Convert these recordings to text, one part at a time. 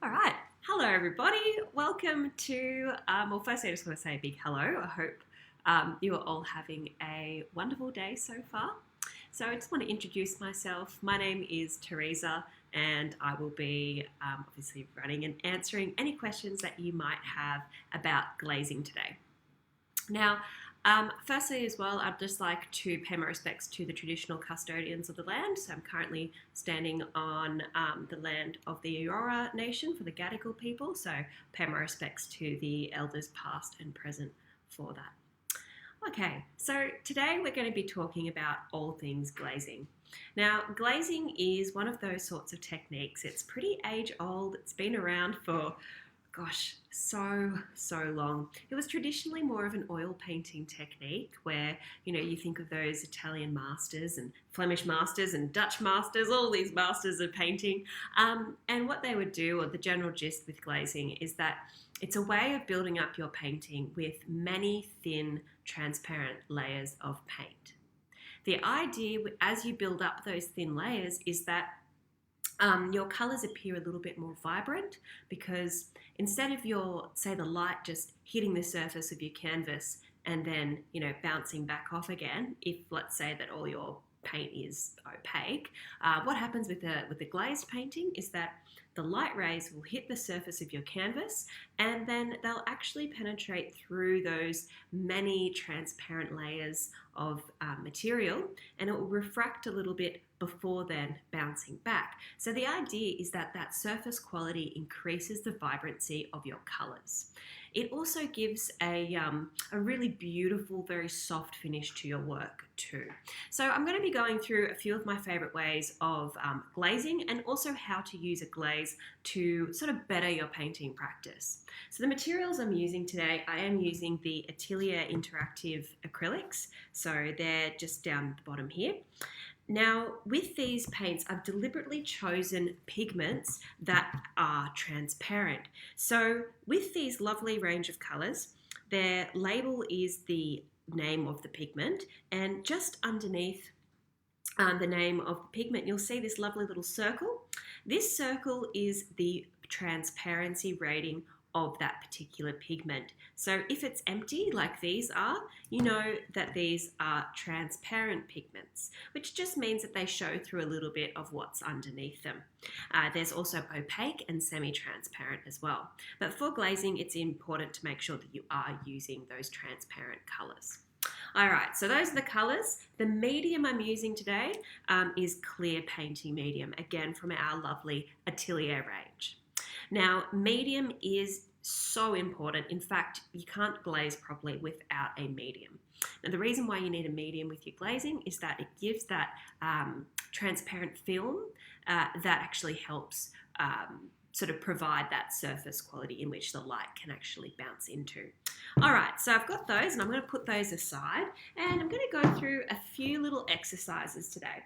All right. Hello, everybody. Welcome to, well, firstly, I just want to say a big hello. I hope you are all having a wonderful day so far. So, I just want to introduce myself. My name is Teresa, and I will be obviously running and answering any questions that you might have about glazing today. Now, firstly, as well, I'd just like to pay my respects to the traditional custodians of the land. So I'm currently standing on the land of the Eora Nation for the Gadigal people. So pay my respects to the elders past and present for that. Okay, so today we're going to be talking about all things glazing. Now, glazing is one of those sorts of techniques. It's pretty age old. It's been around for so long. It was traditionally more of an oil painting technique where, you think of those Italian masters and Flemish masters and Dutch masters, all these masters of painting. And what they would do, or the general gist with glazing, is that it's a way of building up your painting with many thin, transparent layers of paint. The idea, as you build up those thin layers, is that your colours appear a little bit more vibrant because instead of the light just hitting the surface of your canvas and then, bouncing back off again, if let's say that all your paint is opaque, what happens with the glazed painting is that the light rays will hit the surface of your canvas and then they'll actually penetrate through those many transparent layers of material and it will refract a little bit before then bouncing back. So the idea is that that surface quality increases the vibrancy of your colours. It also gives a really beautiful, very soft finish to your work too. So I'm going to be going through a few of my favourite ways of glazing and also how to use a glaze to sort of better your painting practice. So the materials I'm using today, I am using the Atelier Interactive Acrylics. So they're just down the bottom here. Now, with these paints, I've deliberately chosen pigments that are transparent. So with these lovely range of colours, their label is the name of the pigment, and just underneath the name of the pigment, you'll see this lovely little circle. This circle is the transparency rating of that particular pigment. So if it's empty like these are, you know that these are transparent pigments, which just means that they show through a little bit of what's underneath them. There's also opaque and semi-transparent as well. But for glazing, it's important to make sure that you are using those transparent colours. All right, so those are the colours. The medium I'm using today is clear painting medium, again from our lovely Atelier range. Now, medium is so important. In fact, you can't glaze properly without a medium. Now, the reason why you need a medium with your glazing is that it gives that transparent film that actually helps sort of provide that surface quality in which the light can actually bounce into. All right, so I've got those and I'm going to put those aside and I'm going to go through a few little exercises today.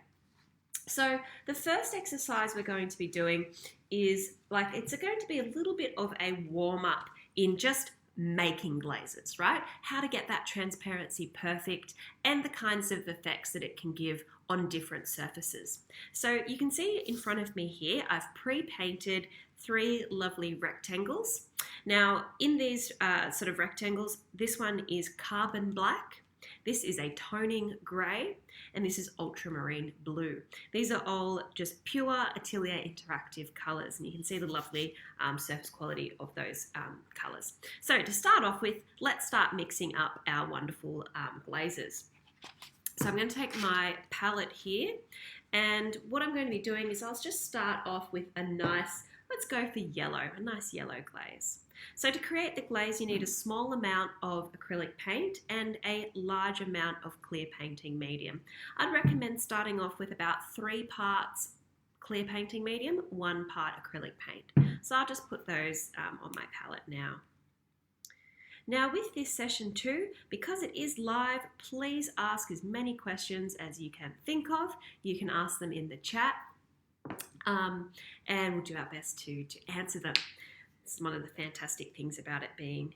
So the first exercise we're going to be doing is it's going to be a little bit of a warm-up in just making glazes, right? How to get that transparency perfect and the kinds of effects that it can give on different surfaces. So you can see in front of me here, I've pre-painted 3 lovely rectangles. Now in these sort of rectangles, this one is carbon black. This is a toning grey, and this is ultramarine blue. These are all just pure Atelier Interactive colours, and you can see the lovely surface quality of those colours. So to start off with, let's start mixing up our wonderful glazes. So I'm going to take my palette here, and what I'm going to be doing is I'll just start off with a nice, let's go for yellow, a nice yellow glaze. So to create the glaze, you need a small amount of acrylic paint and a large amount of clear painting medium. I'd recommend starting off with about 3 parts clear painting medium, 1 part acrylic paint. So I'll just put those on my palette now. Now with this session too, because it is live, please ask as many questions as you can think of. You can ask them in the chat and we'll do our best to answer them. It's one of the fantastic things about it being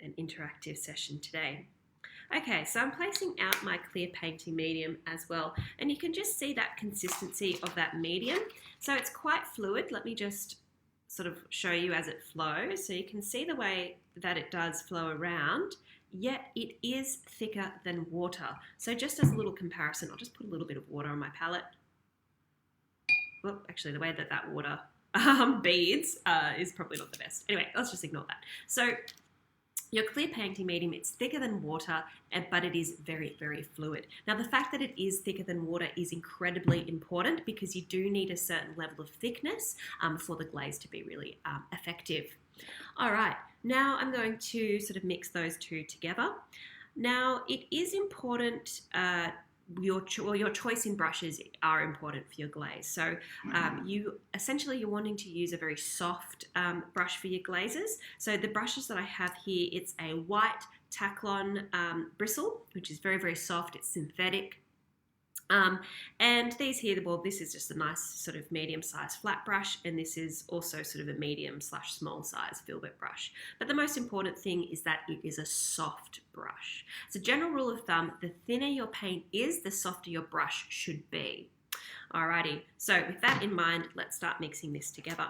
an interactive session today. Okay, so I'm placing out my clear painting medium as well, and you can just see that consistency of that medium. So it's quite fluid. Let me just sort of show you as it flows. So you can see the way that it does flow around, yet it is thicker than water. So just as a little comparison, I'll just put a little bit of water on my palette. Well, actually the way that that water beads is probably not the best. Anyway, let's just ignore that. So your clear painting medium, it's thicker than water, but it is very, very fluid. Now, the fact that it is thicker than water is incredibly important because you do need a certain level of thickness for the glaze to be really effective. All right, now I'm going to sort of mix those two together. Now, it is important your choice in brushes are important for your glaze. So you're wanting to use a very soft brush for your glazes. So the brushes that I have here, it's a white Taklon bristle, which is very, very soft. It's synthetic. And these here, well, this is just a nice sort of medium-sized flat brush, and this is also sort of a medium/small size filbert brush. But the most important thing is that it is a soft brush. So general rule of thumb, the thinner your paint is, the softer your brush should be. Alrighty, so with that in mind, let's start mixing this together.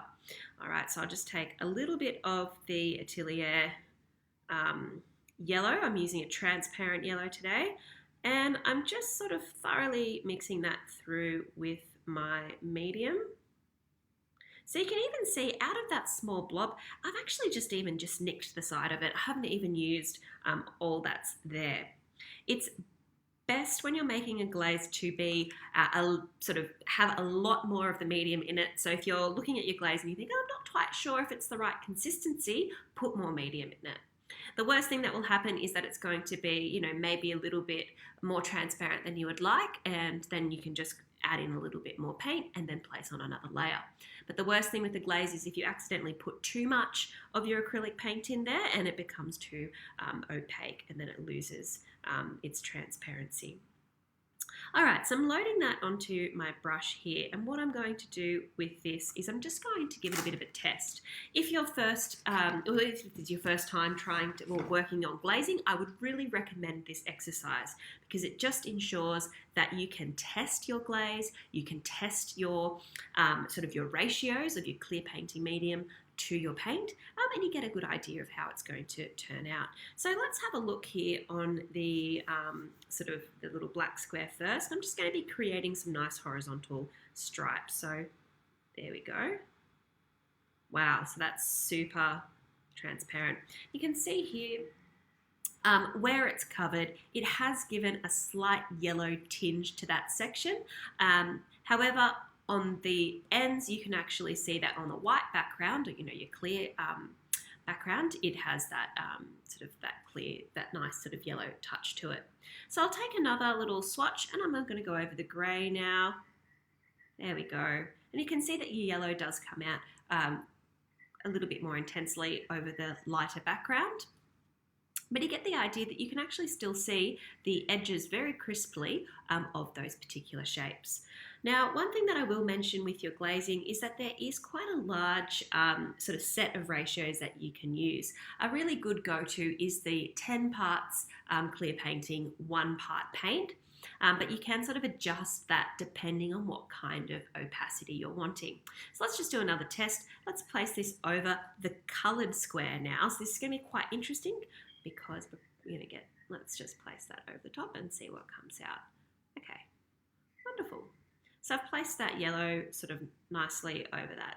Alright, so I'll just take a little bit of the Atelier yellow. I'm using a transparent yellow today. And I'm just sort of thoroughly mixing that through with my medium. So you can even see out of that small blob, I've actually just nicked the side of it. I haven't even used all that's there. It's best when you're making a glaze to be sort of have a lot more of the medium in it. So if you're looking at your glaze and you think, oh, I'm not quite sure if it's the right consistency, put more medium in it. The worst thing that will happen is that it's going to be, you know, maybe a little bit more transparent than you would like, and then you can just add in a little bit more paint and then place on another layer. But the worst thing with the glaze is if you accidentally put too much of your acrylic paint in there and it becomes too opaque, and then it loses its transparency. All right, so I'm loading that onto my brush here, and what I'm going to do with this is I'm just going to give it a bit of a test. If you're if it's your first time working on glazing, I would really recommend this exercise because it just ensures that you can test your glaze, you can test your sort of your ratios of your clear painting medium to your paint, and you get a good idea of how it's going to turn out. So let's have a look here on the sort of the little black square first. I'm just going to be creating some nice horizontal stripes. So there we go. Wow, so that's super transparent. You can see here where it's covered, it has given a slight yellow tinge to that section. However, on the ends, you can actually see that on the white background, or your clear background, it has that that nice sort of yellow touch to it. So I'll take another little swatch, and I'm going to go over the grey now. There we go, and you can see that your yellow does come out a little bit more intensely over the lighter background. But you get the idea that you can actually still see the edges very crisply of those particular shapes. Now, one thing that I will mention with your glazing is that there is quite a large sort of set of ratios that you can use. A really good go-to is the 10 parts clear painting, 1 part paint. But you can sort of adjust that depending on what kind of opacity you're wanting. So let's just do another test. Let's place this over the coloured square now. So this is going to be quite interesting because we're going to let's just place that over the top and see what comes out. Okay, wonderful. So I've placed that yellow sort of nicely over that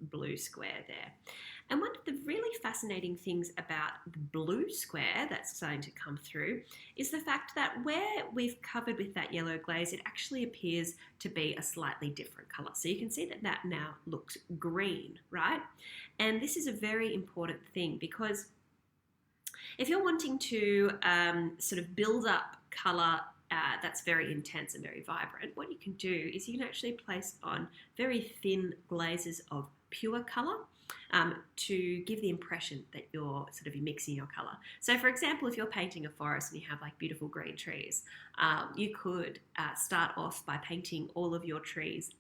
blue square there. And one of the really fascinating things about the blue square that's starting to come through is the fact that where we've covered with that yellow glaze, it actually appears to be a slightly different colour. So you can see that that now looks green, right? And this is a very important thing because if you're wanting to sort of build up colour that's very intense and very vibrant, what you can do is you can actually place on very thin glazes of pure colour to give the impression that you're mixing your colour. So for example, if you're painting a forest and you have like beautiful green trees, you could start off by painting all of your trees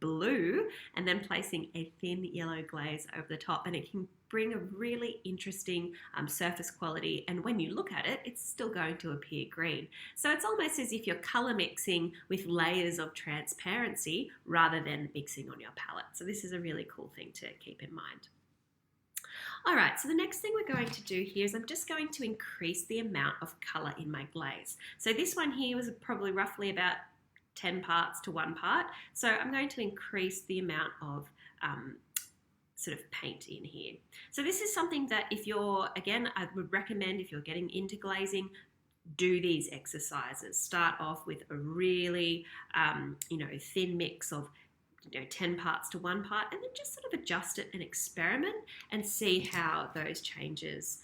blue and then placing a thin yellow glaze over the top, and it can bring a really interesting surface quality, and when you look at it, it's still going to appear green. So it's almost as if you're color mixing with layers of transparency rather than mixing on your palette. So this is a really cool thing to keep in mind. All right, so the next thing we're going to do here is I'm just going to increase the amount of color in my glaze. So this one here was probably roughly about 10 parts to 1 part. So I'm going to increase the amount of sort of paint in here. So this is something that if you're, again, I would recommend if you're getting into glazing, do these exercises. Start off with a really, thin mix of 10 parts to 1 part, and then just sort of adjust it and experiment and see how those changes,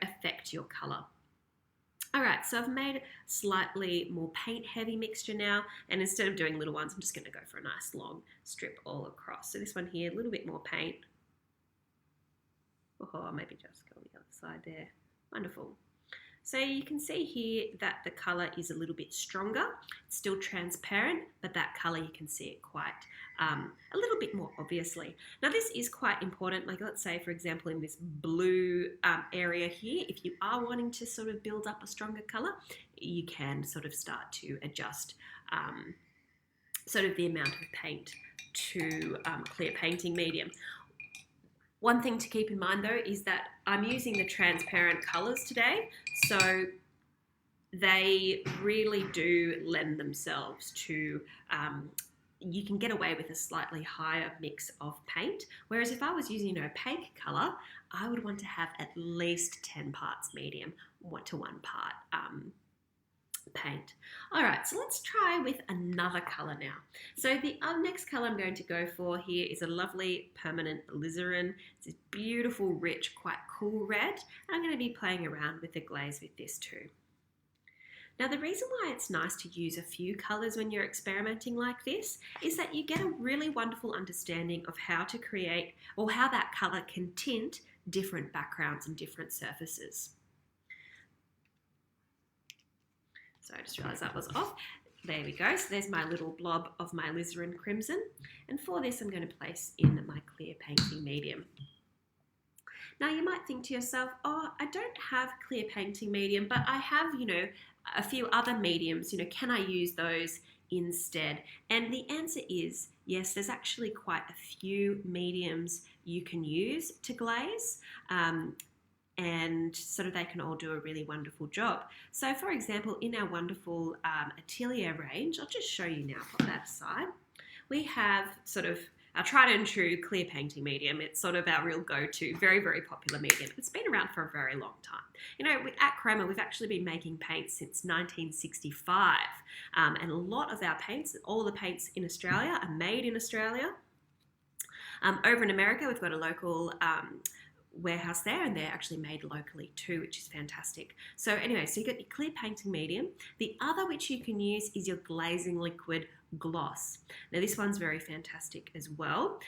affect your color. All right, so I've made a slightly more paint heavy mixture now, and instead of doing little ones, I'm just going to go for a nice long strip all across. So this one here, a little bit more paint. Oh, maybe just go on the other side there. Wonderful. So you can see here that the color is a little bit stronger. It's still transparent, but that color you can see it quite a little bit more obviously. Now this is quite important, like let's say for example in this blue area here, if you are wanting to sort of build up a stronger color, you can sort of start to adjust sort of the amount of paint to clear painting medium. One thing to keep in mind though is that I'm using the transparent colours today, so they really do lend themselves to, you can get away with a slightly higher mix of paint, whereas if I was using an opaque colour, I would want to have at least 10 parts medium, 1 to 1 part paint. All right, so let's try with another color now. So the next color I'm going to go for here is a lovely permanent alizarin. It's a beautiful, rich, quite cool red. And I'm going to be playing around with the glaze with this too. Now the reason why it's nice to use a few colors when you're experimenting like this is that you get a really wonderful understanding of how to create, or how that color can tint different backgrounds and different surfaces. So I just realised that was off. There we go. So there's my little blob of my alizarin crimson. And for this, I'm going to place in my clear painting medium. Now you might think to yourself, oh, I don't have clear painting medium, but I have, a few other mediums, can I use those instead? And the answer is yes, there's actually quite a few mediums you can use to glaze. And sort of they can all do a really wonderful job. So for example, in our wonderful Atelier range, I'll just show you now, put that aside. We have sort of our tried and true clear painting medium. It's sort of our real go-to, very, very popular medium. It's been around for a very long time. At Chroma, we've actually been making paints since 1965. And a lot of our paints, all the paints in Australia are made in Australia. Over in America, we've got a local warehouse there, and they're actually made locally too, which is fantastic. So anyway, so you've got your clear painting medium. The other which you can use is your glazing liquid gloss. Now this one's very fantastic as well.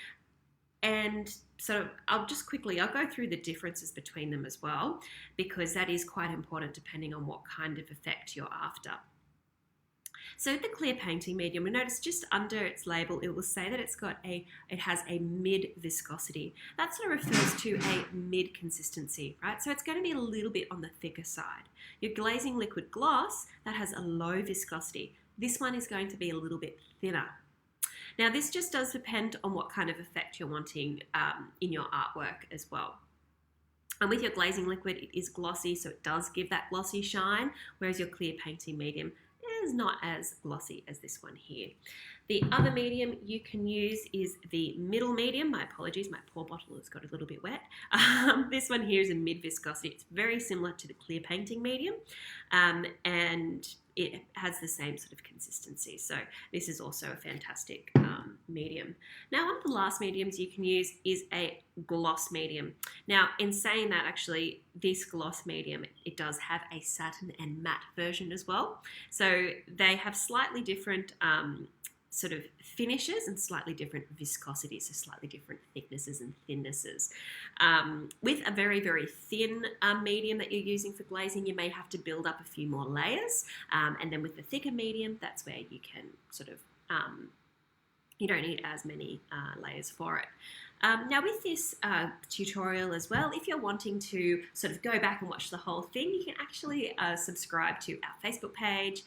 And so I'll go through the differences between them as well, because that is quite important depending on what kind of effect you're after. So the clear painting medium, we notice just under its label, it will say that it has a mid viscosity. That sort of refers to a mid consistency, right? So it's going to be a little bit on the thicker side. Your glazing liquid gloss, that has a low viscosity. This one is going to be a little bit thinner. Now this just does depend on what kind of effect you're wanting in your artwork as well. And with your glazing liquid, it is glossy, so it does give that glossy shine, whereas your clear painting medium is not as glossy as this one here. The other medium you can use is the middle medium. My apologies, my pour bottle has got a little bit wet. This one here is a mid viscosity. It's very similar to the clear painting medium, and it has the same sort of consistency. So this is also a fantastic medium. Now, one of the last mediums you can use is a gloss medium. Now, in saying that, actually, this gloss medium, it does have a satin and matte version as well. So they have slightly different sort of finishes and slightly different viscosities, so slightly different thicknesses and thinnesses. With a very, very thin medium that you're using for glazing, you may have to build up a few more layers. And then with the thicker medium, that's where you can sort of You don't need as many layers for it. Now with this tutorial as well, if you're wanting to sort of go back and watch the whole thing, you can actually subscribe to our Facebook page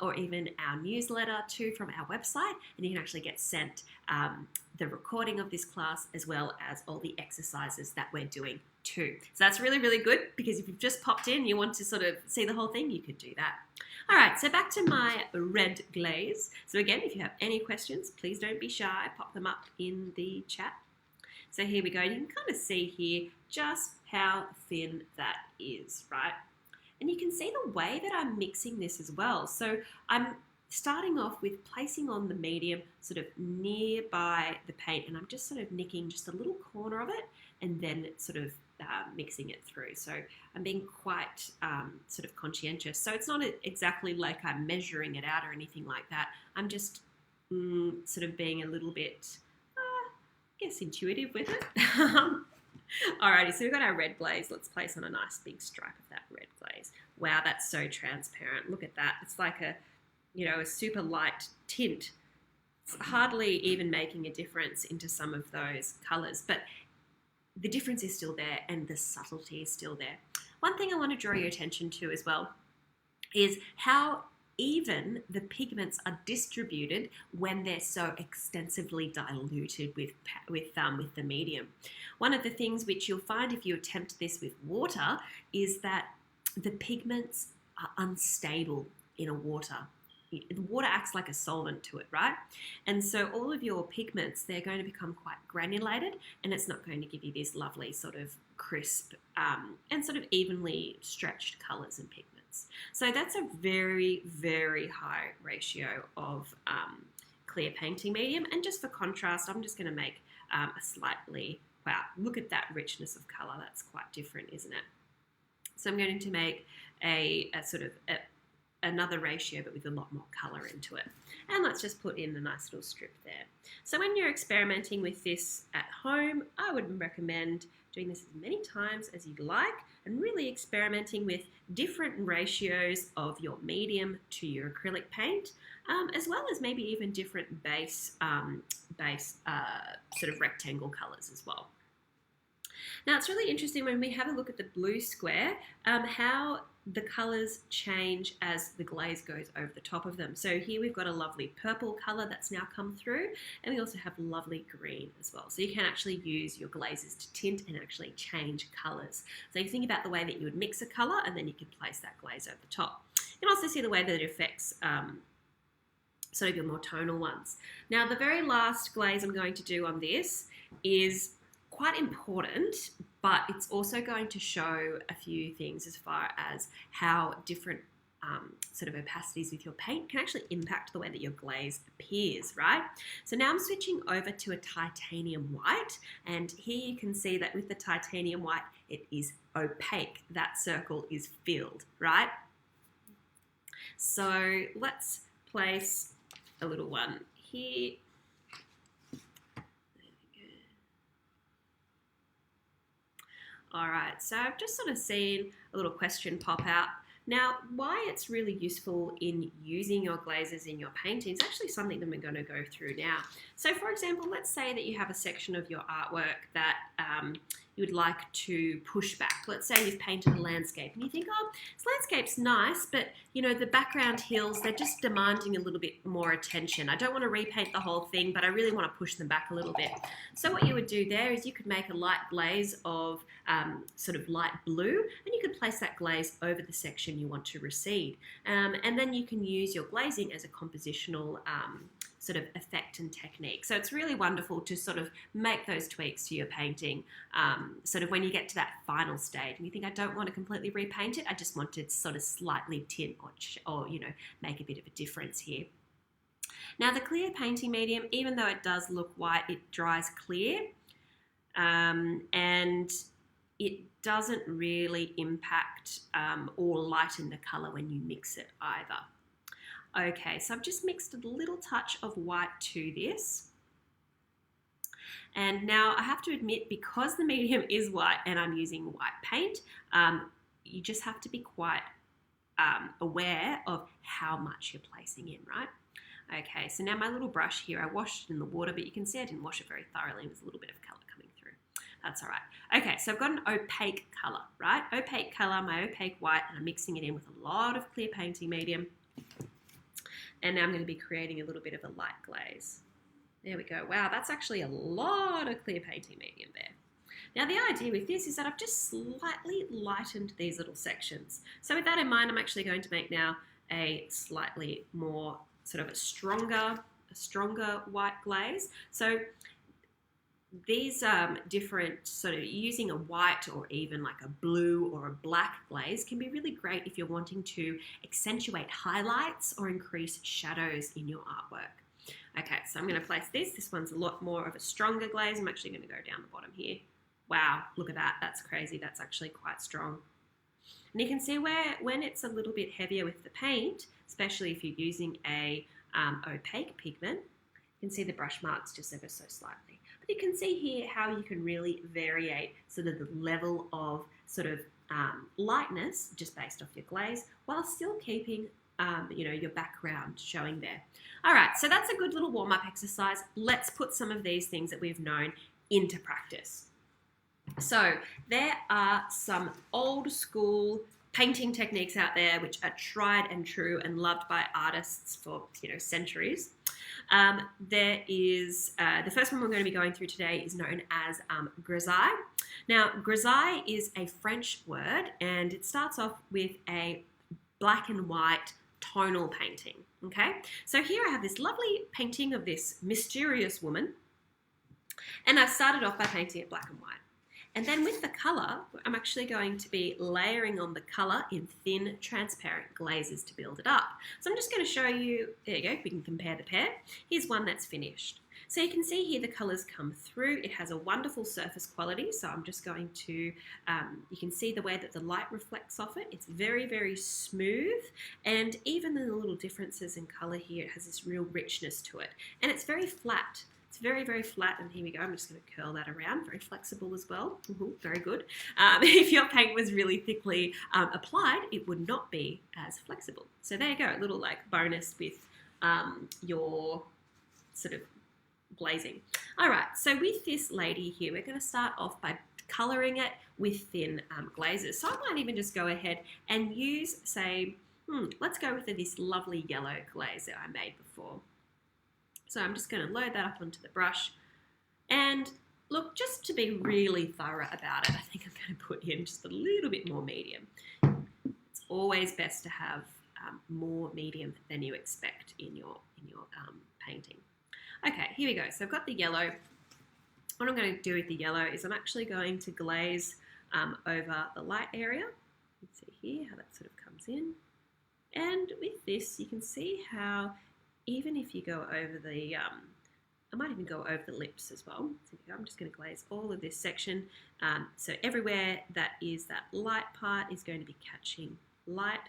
or even our newsletter too from our website, and you can actually get sent the recording of this class as well as all the exercises that we're doing too. So that's really, really good, because if you've just popped in, you want to sort of see the whole thing, you could do that. All right, so back to my red glaze. So again, if you have any questions, please don't be shy, pop them up in the chat. So here we go. You can kind of see here just how thin that is, right? And you can see the way that I'm mixing this as well. So I'm starting off with placing on the medium sort of nearby the paint, and I'm just sort of nicking just a little corner of it and then sort of mixing it through. So I'm being quite sort of conscientious. So it's not exactly like I'm measuring it out or anything like that. I'm just sort of being a little bit, I guess, intuitive with it. Alrighty, so we've got our red glaze. Let's place on a nice big stripe of that red glaze. Wow, that's so transparent. Look at that. It's like a, you know, a super light tint. It's hardly even making a difference into some of those colors, but the difference is still there and the subtlety is still there. One thing I want to draw your attention to as well is how even the pigments are distributed when they're so extensively diluted with the medium. One of the things which you'll find if you attempt this with water is that the pigments are unstable in a water. The water acts like a solvent to it, right? And so all of your pigments, they're going to become quite granulated, and it's not going to give you these lovely sort of crisp and sort of evenly stretched colors and pigments. So that's a very, very high ratio of clear painting medium. And just for contrast, I'm just going to make a slightly, wow, look at that richness of color. That's quite different, isn't it? So I'm going to make a sort of another ratio, but with a lot more color into it. And let's just put in a nice little strip there. So when you're experimenting with this at home, I would recommend doing this as many times as you'd like and really experimenting with different ratios of your medium to your acrylic paint, as well as maybe even different base sort of rectangle colors as well. Now it's really interesting when we have a look at the blue square, how the colors change as the glaze goes over the top of them. So here we've got a lovely purple color that's now come through, and we also have lovely green as well. So you can actually use your glazes to tint and actually change colors. So you think about the way that you would mix a color, and then you can place that glaze over the top. You can also see the way that it affects sort of your more tonal ones. Now the very last glaze I'm going to do on this is quite important, but it's also going to show a few things as far as how different sort of opacities with your paint can actually impact the way that your glaze appears, right? So now I'm switching over to a titanium white, and here you can see that with the titanium white, it is opaque. That circle is filled, right? So let's place a little one here. All right, so I've just sort of seen a little question pop out. Now, why it's really useful in using your glazes in your painting is actually something that we're going to go through now. So for example, let's say that you have a section of your artwork that you would like to push back. Let's say you've painted a landscape and you think, oh, this landscape's nice, but you know, the background hills, they're just demanding a little bit more attention. I don't want to repaint the whole thing, but I really want to push them back a little bit. So what you would do there is you could make a light glaze of sort of light blue, and you could place that glaze over the section you want to recede. And then you can use your glazing as a compositional sort of effect and technique. So it's really wonderful to sort of make those tweaks to your painting sort of when you get to that final stage and you think, I don't want to completely repaint it, I just want to sort of slightly tint or you know, make a bit of a difference here. Now the clear painting medium, even though it does look white, it dries clear and it doesn't really impact or lighten the color when you mix it either. Okay, so I've just mixed a little touch of white to this. And now I have to admit, because the medium is white and I'm using white paint, you just have to be quite aware of how much you're placing in, right? Okay, so now my little brush here, I washed it in the water, but you can see I didn't wash it very thoroughly. There's a little bit of colour coming through. That's all right. Okay, so I've got an opaque colour, right? Opaque colour, my opaque white, and I'm mixing it in with a lot of clear painting medium. And now I'm going to be creating a little bit of a light glaze. There we go. Wow, that's actually a lot of clear painting medium there. Now the idea with this is that I've just slightly lightened these little sections. So with that in mind, I'm actually going to make now a slightly more sort of a stronger white glaze. So these different sort of using a white or even like a blue or a black glaze can be really great if you're wanting to accentuate highlights or increase shadows in your artwork. Okay, so I'm going to place this. This one's a lot more of a stronger glaze. I'm actually going to go down the bottom here. Wow, look at that. That's crazy. That's actually quite strong. And you can see where when it's a little bit heavier with the paint, especially if you're using a opaque pigment, you can see the brush marks just ever so slightly. But you can see here how you can really variate sort of the level of sort of lightness just based off your glaze while still keeping your background showing there. All right, so that's a good little warm-up exercise. Let's put some of these things that we've known into practice. So there are some old school painting techniques out there which are tried and true and loved by artists for centuries. There is the first one we're going to be going through today is known as Grisaille. Now, Grisaille is a French word, and it starts off with a black and white tonal painting. Okay, so here I have this lovely painting of this mysterious woman, and I've started off by painting it black and white. And then with the colour, I'm actually going to be layering on the colour in thin, transparent glazes to build it up. So I'm just going to show you, there you go, we can compare the pair. Here's one that's finished. So you can see here the colours come through. It has a wonderful surface quality, so I'm just going to, you can see the way that the light reflects off it. It's very, very smooth, and even the little differences in colour here, it has this real richness to it. And it's very flat. It's very, very flat, and here we go. I'm just going to curl that around. Very flexible as well. Very good. If your paint was really thickly applied, it would not be as flexible. So there you go, a little like bonus with your sort of glazing. All right, so with this lady here, we're going to start off by colouring it with thin glazes. So I might even just go ahead and use, say, let's go with this lovely yellow glaze that I made before. So I'm just going to load that up onto the brush, and look, just to be really thorough about it, I think I'm going to put in just a little bit more medium. It's always best to have more medium than you expect in your painting. Okay, here we go. So I've got the yellow. What I'm going to do with the yellow is I'm actually going to glaze over the light area. You can see here how that sort of comes in. And with this, you can see how even if you go over the, I might even go over the lips as well. So I'm just going to glaze all of this section. So everywhere that is that light part is going to be catching light.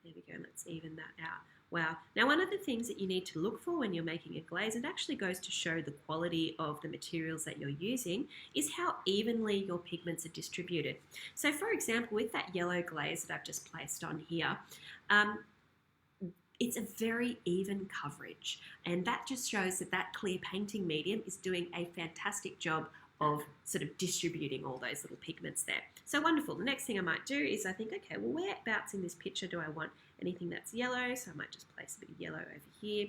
There we go, let's even that out. Wow. Now, one of the things that you need to look for when you're making a glaze, and it actually goes to show the quality of the materials that you're using, is how evenly your pigments are distributed. So for example, with that yellow glaze that I've just placed on here, it's a very even coverage, and that just shows that that clear painting medium is doing a fantastic job of sort of distributing all those little pigments there. So wonderful. The next thing I might do is I think, okay, well, whereabouts in this picture do I want anything that's yellow? So I might just place a bit of yellow over here.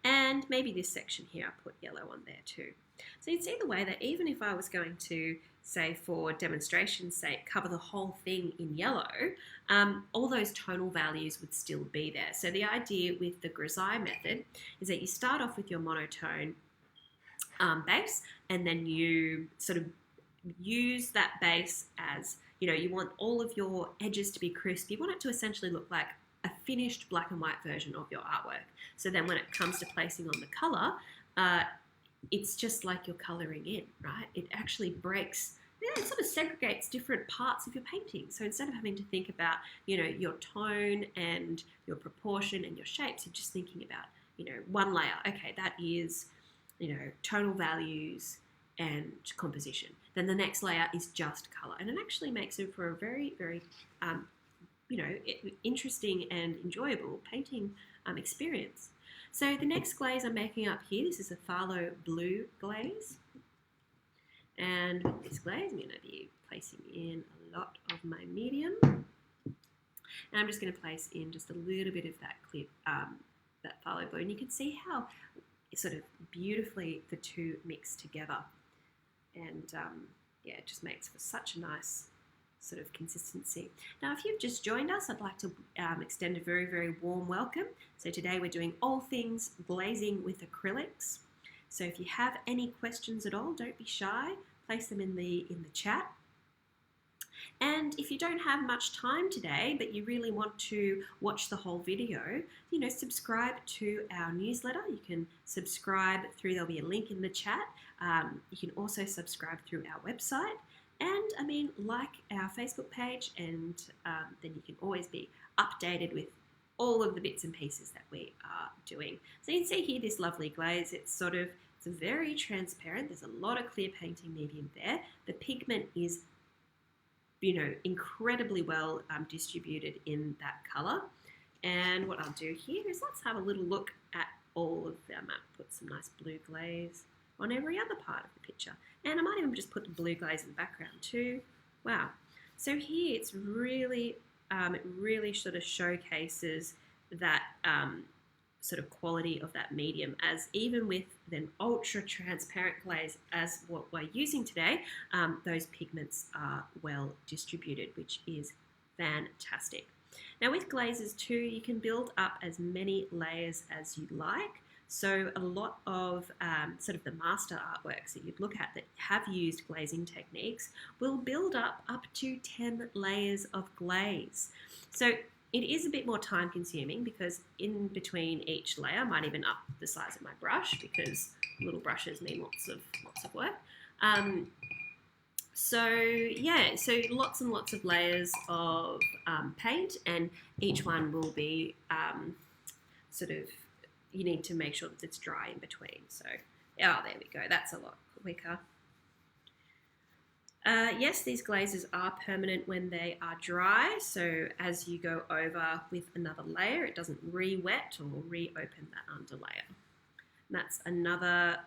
And maybe this section here, I'll put yellow on there too. So you'd see the way that even if I was going to, say for demonstration's sake, cover the whole thing in yellow, all those tonal values would still be there. So the idea with the Grisaille method is that you start off with your monotone base, and then you sort of use that base as, you want all of your edges to be crisp. You want it to essentially look like a finished black and white version of your artwork. So then when it comes to placing on the colour, it's just like you're colouring in, right? It actually breaks, it sort of segregates different parts of your painting. So instead of having to think about, your tone and your proportion and your shapes, you're just thinking about, one layer. Okay, that is, tonal values and composition. Then the next layer is just colour. And it actually makes it for a very, very, interesting and enjoyable painting experience. So the next glaze I'm making up here, this is a phthalo blue glaze. And with this glaze, I'm going to be placing in a lot of my medium. And I'm just going to place in just a little bit of that clear, that phthalo blue. And you can see how sort of beautifully the two mix together. And yeah, it just makes for such a nice sort of consistency. Now, if you've just joined us, I'd like to extend a very, very warm welcome. So today we're doing all things glazing with acrylics. So if you have any questions at all, don't be shy. Place them in the chat. And if you don't have much time today, but you really want to watch the whole video, you know, subscribe to our newsletter. You can subscribe through, there'll be a link in the chat. You can also subscribe through our website. And I mean, like our Facebook page, and then you can always be updated with all of the bits and pieces that we are doing. So you can see here this lovely glaze. It's very transparent. There's a lot of clear painting medium there. The pigment is, you know, incredibly well distributed in that color. And what I'll do here is let's have a little look at all of them. I'll put some nice blue glaze on every other part of the picture. And I might even just put the blue glaze in the background too. Wow. So here it's really, it really sort of showcases that sort of quality of that medium, as even with an ultra transparent glaze as what we're using today, those pigments are well distributed, which is fantastic. Now with glazes too, you can build up as many layers as you like. So a lot of sort of the master artworks that you'd look at that have used glazing techniques will build up to 10 layers of glaze. So it is a bit more time consuming because in between each layer, I might even up the size of my brush because little brushes mean lots of work. So yeah, so lots and lots of layers of paint, and each one will be sort of, you need to make sure that it's dry in between. So, oh, there we go. That's a lot quicker. Yes, these glazes are permanent when they are dry. So as you go over with another layer, it doesn't re-wet or reopen that underlayer. And that's another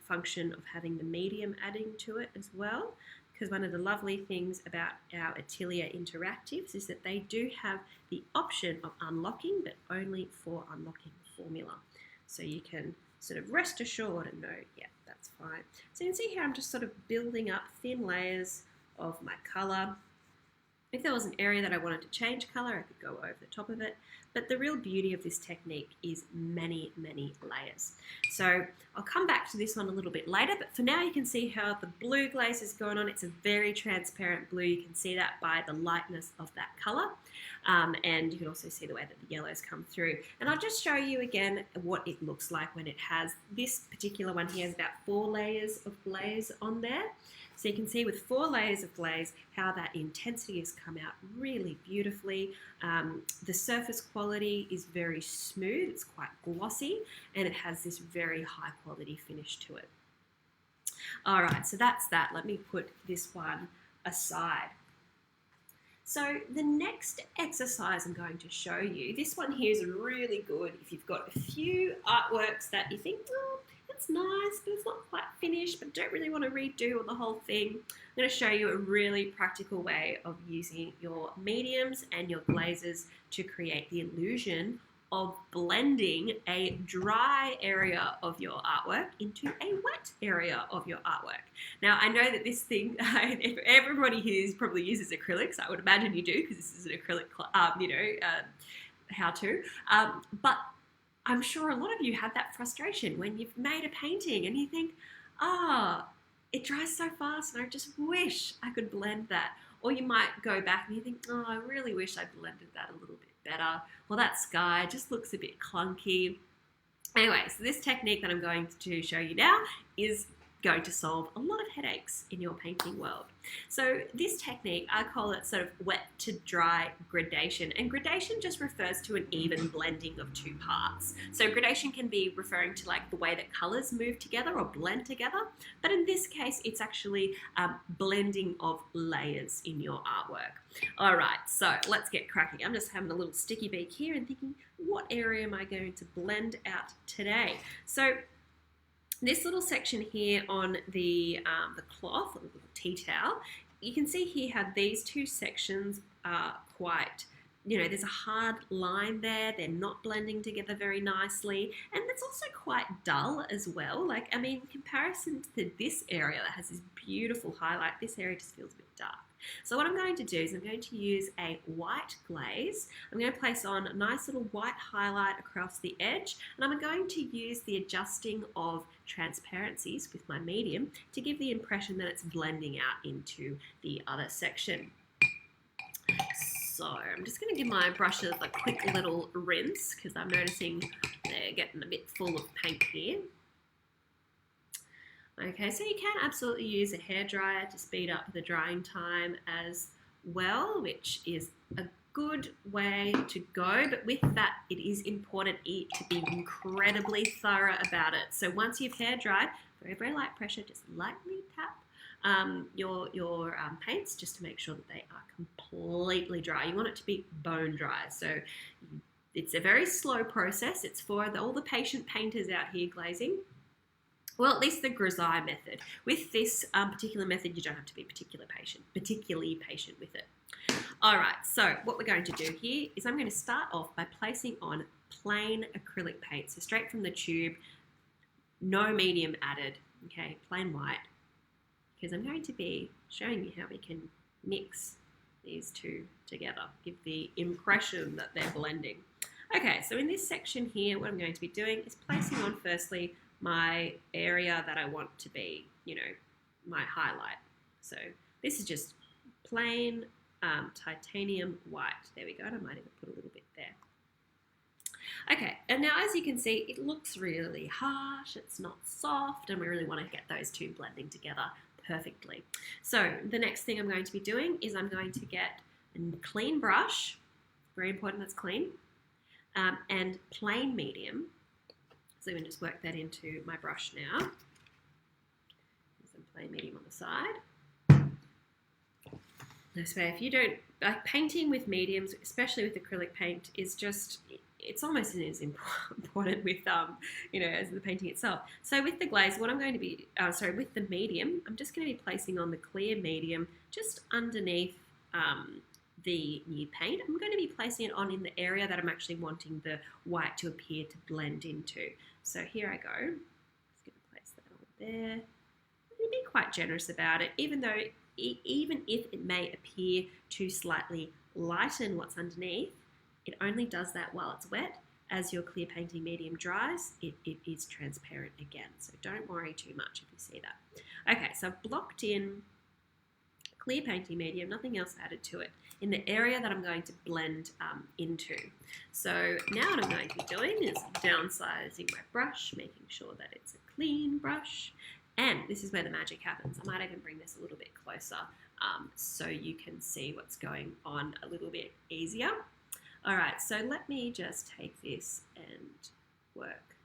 function of having the medium adding to it as well. Because one of the lovely things about our Atelier Interactives is that they do have the option of unlocking, but only for unlocking formula. So you can sort of rest assured and know, yeah, that's fine. So you can see here I'm just sort of building up thin layers of my color. If there was an area that I wanted to change color, I could go over the top of it. But the real beauty of this technique is many, many layers. So I'll come back to this one a little bit later, but for now you can see how the blue glaze is going on. It's a very transparent blue. You can see that by the lightness of that color. And you can also see the way that the yellows come through. And I'll just show you again what it looks like when it has, this particular one here has about 4 layers of glaze on there. So you can see with 4 layers of glaze how that intensity has come out really beautifully. The surface quality is very smooth, it's quite glossy, and it has this very high quality finish to it. All right, so that's that. Let me put this one aside. So the next exercise I'm going to show you, this one here is really good if you've got a few artworks that you think, oh, it's nice, but it's not quite finished, but don't really want to redo the whole thing. I'm going to show you a really practical way of using your mediums and your glazes to create the illusion of blending a dry area of your artwork into a wet area of your artwork. Now, I know that this thing, everybody here probably uses acrylics. I would imagine you do, because this is an acrylic, how-to. But I'm sure a lot of you have that frustration when you've made a painting and you think, it dries so fast and I just wish I could blend that. Or you might go back and you think, oh, I really wish I blended that a little bit better. Well, that sky just looks a bit clunky. Anyway, so this technique that I'm going to show you now is going to solve a lot of headaches in your painting world. So this technique, I call it sort of wet to dry gradation, and gradation just refers to an even blending of two parts. So gradation can be referring to like the way that colors move together or blend together, but in this case it's actually blending of layers in your artwork. All right, so let's get cracking. I'm just having a little sticky beak here and thinking, what area am I going to blend out today? So this little section here on the cloth, or the little tea towel, you can see here how these two sections are quite, there's a hard line there. They're not blending together very nicely. And it's also quite dull as well. Like, I mean, in comparison to this area that has this beautiful highlight, this area just feels a bit dark. So what I'm going to do is I'm going to use a white glaze. I'm going to place on a nice little white highlight across the edge, and I'm going to use the adjusting of transparencies with my medium to give the impression that it's blending out into the other section. So I'm just going to give my brushes a quick little rinse because I'm noticing they're getting a bit full of paint here. Okay, so you can absolutely use a hairdryer to speed up the drying time as well, which is a good way to go. But with that, it is important to be incredibly thorough about it. So once you've hair dried, very, very light pressure, just lightly tap your paints just to make sure that they are completely dry. You want it to be bone dry. So it's a very slow process. It's for all the patient painters out here glazing. Well, at least the Grisaille method. With this particular method, you don't have to be particularly patient with it. All right, so what we're going to do here is I'm going to start off by placing on plain acrylic paint. So straight from the tube, no medium added, okay, plain white, because I'm going to be showing you how we can mix these two together, give the impression that they're blending. Okay, so in this section here, what I'm going to be doing is placing on firstly my area that I want to be, my highlight. So this is just plain titanium white. There we go. And I might even put a little bit there. Okay, and now as you can see, it looks really harsh. It's not soft, and we really want to get those two blending together perfectly. So the next thing I'm going to be doing is I'm going to get a clean brush. Very important, that's clean. And plain medium. So I'm going to just work that into my brush now. Some plain medium on the side. This way, if you don't, painting with mediums, especially with acrylic paint, is just, it's almost as important with, as the painting itself. So with the glaze, what I'm going to be, with the medium, I'm just going to be placing on the clear medium just underneath the new paint. I'm going to be placing it on in the area that I'm actually wanting the white to appear to blend into. So here I go. I'm just going to place that on there. I'm going to be quite generous about it, even if it may appear to slightly lighten what's underneath. It only does that while it's wet. As your clear painting medium dries, it is transparent again. So don't worry too much if you see that. Okay, so I've blocked in clear painting medium, nothing else added to it, in the area that I'm going to blend into. So now what I'm going to be doing is downsizing my brush, making sure that it's a clean brush. And this is where the magic happens. I might even bring this a little bit closer so you can see what's going on a little bit easier. All right, so let me just take this and work.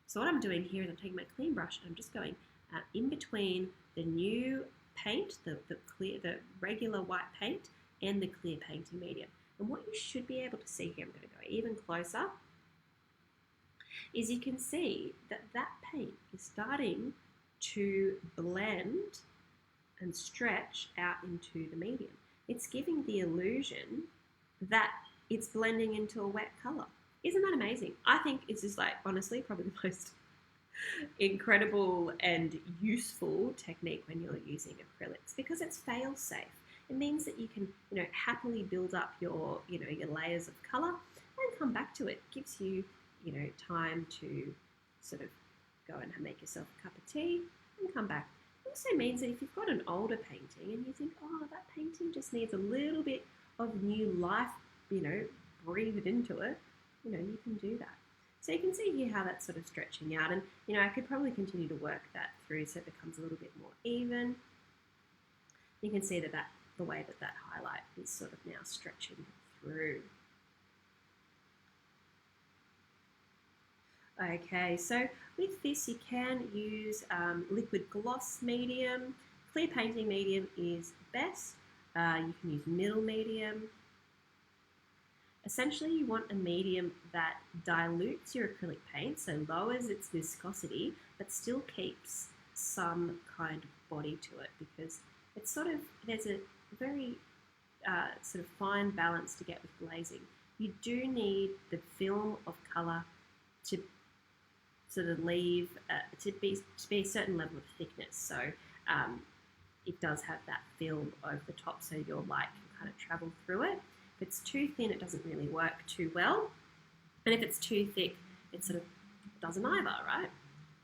So what I'm doing here is I'm taking my clean brush and I'm just going in between the new paint, the regular white paint, and the clear painting medium. And what you should be able to see here, I'm going to go even closer, is you can see that that paint is starting to blend and stretch out into the medium. It's giving the illusion that it's blending into a wet color. Isn't that amazing? I think it's just like, honestly, probably the most incredible and useful technique when you're using acrylics, because it's fail safe. It means that you can, happily build up your layers of color and come back to it. It gives you, time to sort of go and make yourself a cup of tea and come back. It also means that if you've got an older painting and you think, oh, that painting just needs a little bit of new life, breathed into it, you can do that. So you can see here how that's sort of stretching out, and you know, I could probably continue to work that through so it becomes a little bit more even. You can see that the way that highlight is sort of now stretching through. Okay, so with this you can use liquid gloss medium. Clear painting medium is best. You can use middle medium. Essentially, you want a medium that dilutes your acrylic paint, so lowers its viscosity, but still keeps some kind of body to it, because it's sort of, there's a very sort of fine balance to get with glazing. You do need the film of colour to sort of leave, to be a certain level of thickness. So it does have that film over the top, so your light can kind of travel through it. If it's too thin, it doesn't really work too well. And if it's too thick, it sort of doesn't either, right?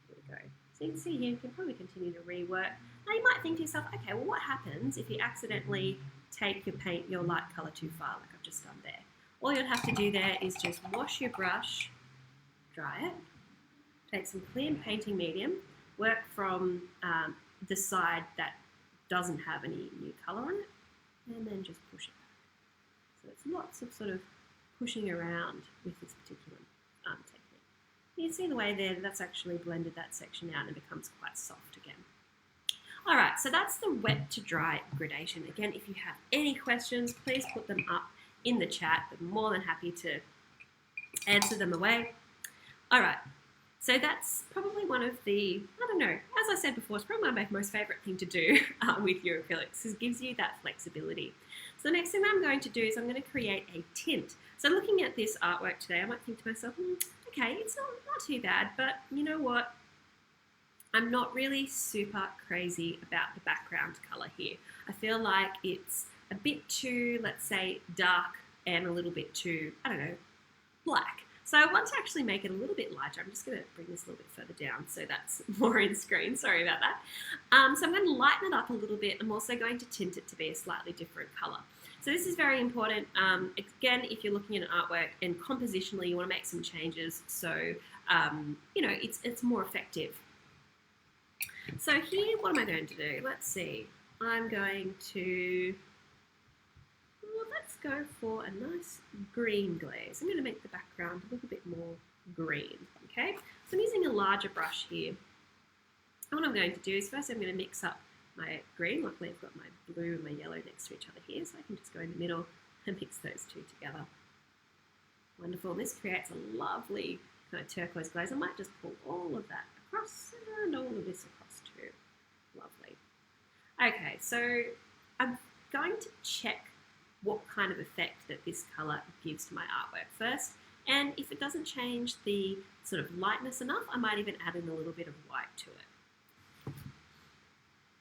Here we go. So you can see here, you can probably continue to rework. Now you might think to yourself, okay, well what happens if you accidentally take your light colour too far, like I've just done there? All you'll have to do there is just wash your brush, dry it, take some clear painting medium, work from the side that doesn't have any new colour on it, and then just push it back. So it's lots of sort of pushing around with this particular technique. You can see the way there, that's actually blended that section out and it becomes quite soft again. All right, so that's the wet to dry gradation. Again, if you have any questions, please put them up in the chat. I'm more than happy to answer them away. All right, so that's probably one of the, I don't know, as I said before, it's probably my most favorite thing to do with your acrylics, is it gives you that flexibility. So the next thing I'm going to do is I'm going to create a tint. So looking at this artwork today, I might think to myself, okay, it's not too bad, but you know what? I'm not really super crazy about the background color here. I feel like it's a bit too, let's say, dark and a little bit too, I don't know, black. So I want to actually make it a little bit lighter. I'm just going to bring this a little bit further down so that's more in screen. Sorry about that. So I'm going to lighten it up a little bit. I'm also going to tint it to be a slightly different color. So this is very important. Again, if you're looking at an artwork and compositionally you want to make some changes so you know, it's more effective. So here, what am I going to do? Let's see. I'm going to, well, let's go for a nice green glaze. I'm going to make the background a little bit more green, okay? So I'm using a larger brush here. And what I'm going to do is first I'm going to mix up my green. Luckily I've got my blue and my yellow next to each other here, so I can just go in the middle and mix those two together. Wonderful. And this creates a lovely kind of turquoise glaze. I might just pull all of that across and all of this across too. Lovely. Okay, so I'm going to check what kind of effect that this colour gives to my artwork first, and if it doesn't change the sort of lightness enough, I might even add in a little bit of white to it.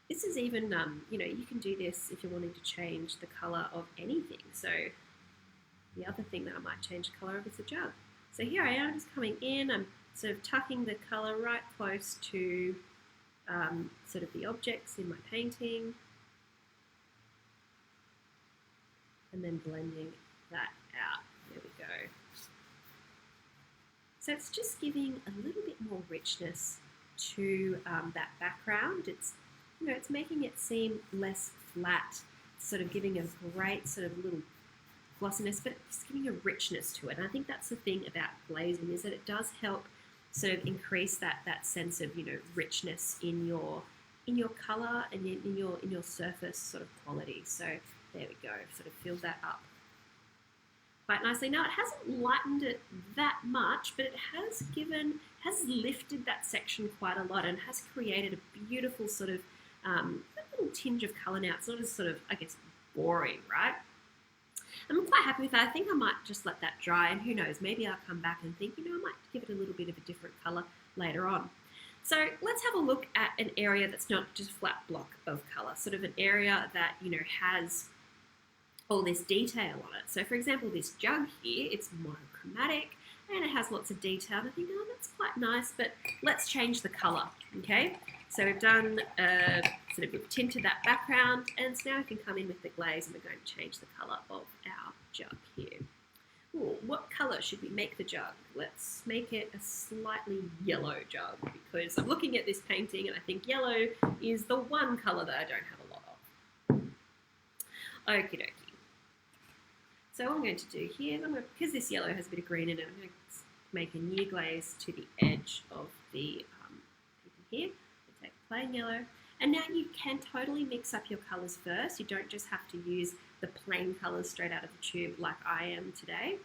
This is even, you know, you can do this if you're wanting to change the colour of anything. So the other thing that I might change the colour of is the jug. So here I am just coming in, I'm sort of tucking the colour right close to sort of the objects in my painting, and then blending that out. There we go. So it's just giving a little bit more richness to that background. It's, you know, it's making it seem less flat, sort of giving a great sort of little glossiness, but it's giving a richness to it. And I think that's the thing about glazing, is that it does help sort of increase that sense of, you know, richness in your colour and in your surface sort of quality. So there we go, sort of filled that up quite nicely. Now it hasn't lightened it that much, but it has lifted that section quite a lot and has created a beautiful sort of little tinge of colour now. It's not as sort of, I guess, boring, right? I'm quite happy with that. I think I might just let that dry, and who knows, maybe I'll come back and think, you know, I might give it a little bit of a different colour later on. So let's have a look at an area that's not just a flat block of colour, sort of an area that, you know, has all this detail on it. So for example, this jug here, it's monochromatic and it has lots of detail. And I think, oh, that's quite nice, but let's change the colour, okay? So we've done, sort of we've tinted that background, and so now we can come in with the glaze and we're going to change the colour of our jug here. Cool. What colour should we make the jug? Let's make it a slightly yellow jug because I'm looking at this painting and I think yellow is the one colour that I don't have a lot of. Okie dokie. So what I'm going to do here, because this yellow has a bit of green in it, I'm going to make a new glaze to the edge of the painting here. I'll take plain yellow. And now you can totally mix up your colours first. You don't just have to use the plain colours straight out of the tube like I am today.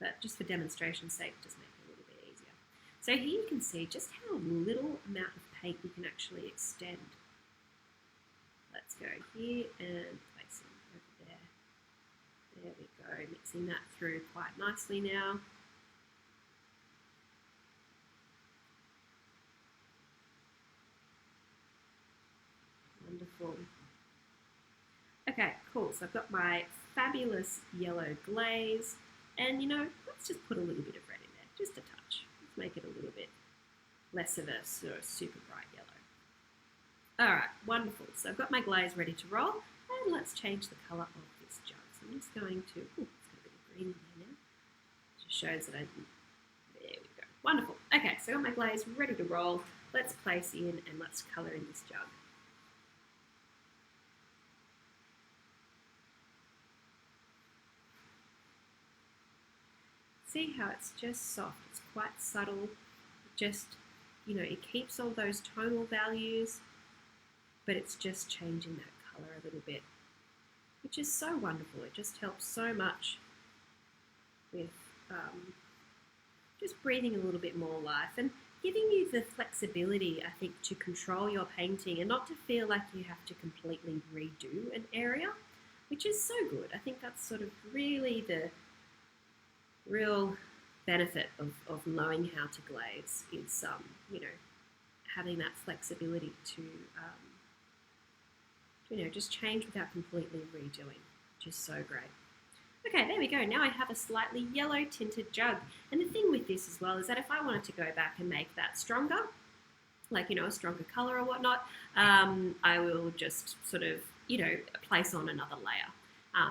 But just for demonstration's sake, just make it a little bit easier. So here you can see just how little amount of paint you can actually extend. Let's go here and place it over there. There we go, mixing that through quite nicely now. Wonderful. Okay, cool. So I've got my fabulous yellow glaze, and let's just put a little bit of red in there, just a touch. Let's make it a little bit less of a sort of super bright yellow. All right, wonderful. So I've got my glaze ready to roll, and let's change the colour of this jug. So I'm just going to, it's got a bit of green in there now. It just shows that there we go. Wonderful. Okay, so I've got my glaze ready to roll. Let's place in and let's colour in this jug. See how it's just soft, it's quite subtle, just, it keeps all those tonal values, but it's just changing that colour a little bit, which is so wonderful. It just helps so much with just breathing a little bit more life and giving you the flexibility, I think, to control your painting and not to feel like you have to completely redo an area, which is so good. I think that's sort of really the real benefit of knowing how to glaze is, having that flexibility to, just change without completely redoing, which is so great. Okay, there we go. Now I have a slightly yellow tinted jug. And the thing with this as well is that if I wanted to go back and make that stronger, like, a stronger color or whatnot, I will just sort of, place on another layer.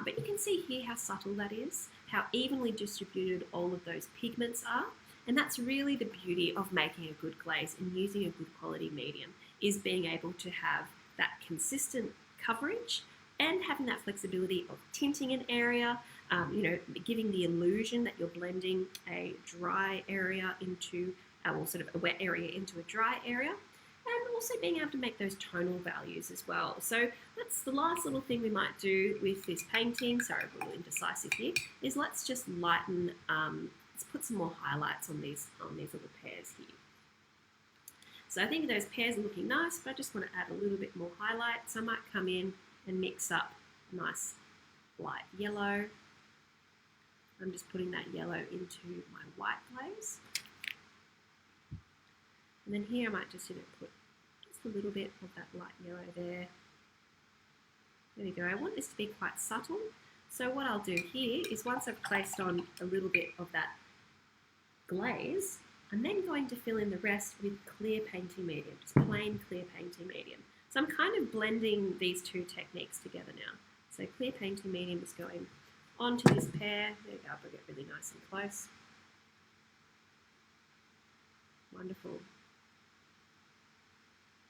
But you can see here how subtle that is, how evenly distributed all of those pigments are. And that's really the beauty of making a good glaze and using a good quality medium, is being able to have that consistent coverage and having that flexibility of tinting an area, giving the illusion that you're blending a dry area into, or sort of a wet area into a dry area. And also being able to make those tonal values as well. So that's the last little thing we might do with this painting. Sorry, I'm a little indecisive here. Is let's just lighten, let's put some more highlights on these little pairs here. So I think those pairs are looking nice, but I just want to add a little bit more highlight. So I might come in and mix up a nice light yellow. I'm just putting that yellow into my white glaze. And then here I might just put just a little bit of that light yellow there. There we go. I want this to be quite subtle. So what I'll do here is once I've placed on a little bit of that glaze, I'm then going to fill in the rest with clear painting medium, just plain clear painting medium. So I'm kind of blending these two techniques together now. So clear painting medium is going onto this pair. There we go, I'll bring it really nice and close. Wonderful.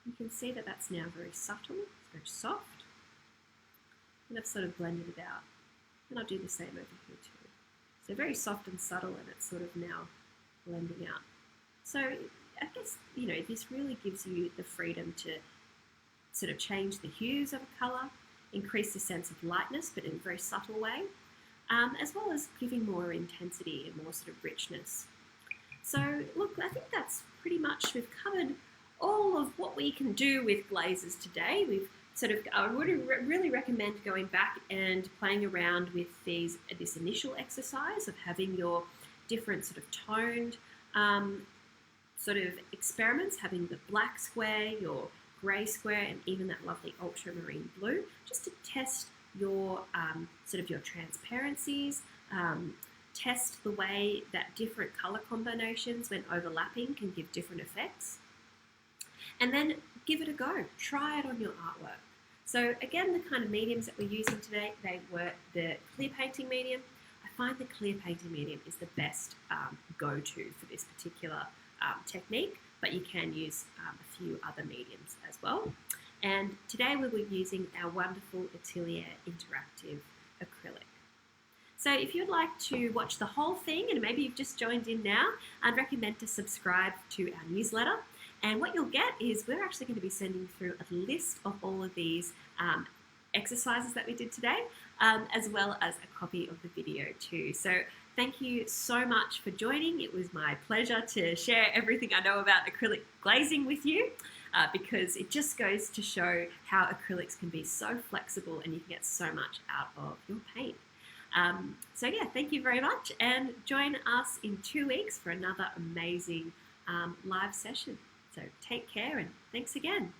You can see that that's now very subtle, it's very soft. And I've sort of blended it out. And I'll do the same over here too. So very soft and subtle, and it's sort of now blending out. So I guess, this really gives you the freedom to sort of change the hues of a colour, increase the sense of lightness, but in a very subtle way, as well as giving more intensity and more sort of richness. So look, I think that's pretty much, we've covered all of what we can do with glazes today. We've sort of, I would really recommend going back and playing around with this initial exercise of having your different sort of toned sort of experiments, having the black square, your grey square, and even that lovely ultramarine blue, just to test your sort of your transparencies, test the way that different colour combinations when overlapping can give different effects. And then give it a go. Try it on your artwork. So again, the kind of mediums that we're using today, they were the clear painting medium. I find the clear painting medium is the best go-to for this particular technique, but you can use a few other mediums as well. And today we were using our wonderful Atelier Interactive acrylic. So if you'd like to watch the whole thing, and maybe you've just joined in now, I'd recommend to subscribe to our newsletter. And what you'll get is we're actually going to be sending through a list of all of these exercises that we did today, as well as a copy of the video too. So thank you so much for joining. It was my pleasure to share everything I know about acrylic glazing with you, because it just goes to show how acrylics can be so flexible and you can get so much out of your paint. So yeah, thank you very much, and join us in 2 weeks for another amazing live session. So take care, and thanks again.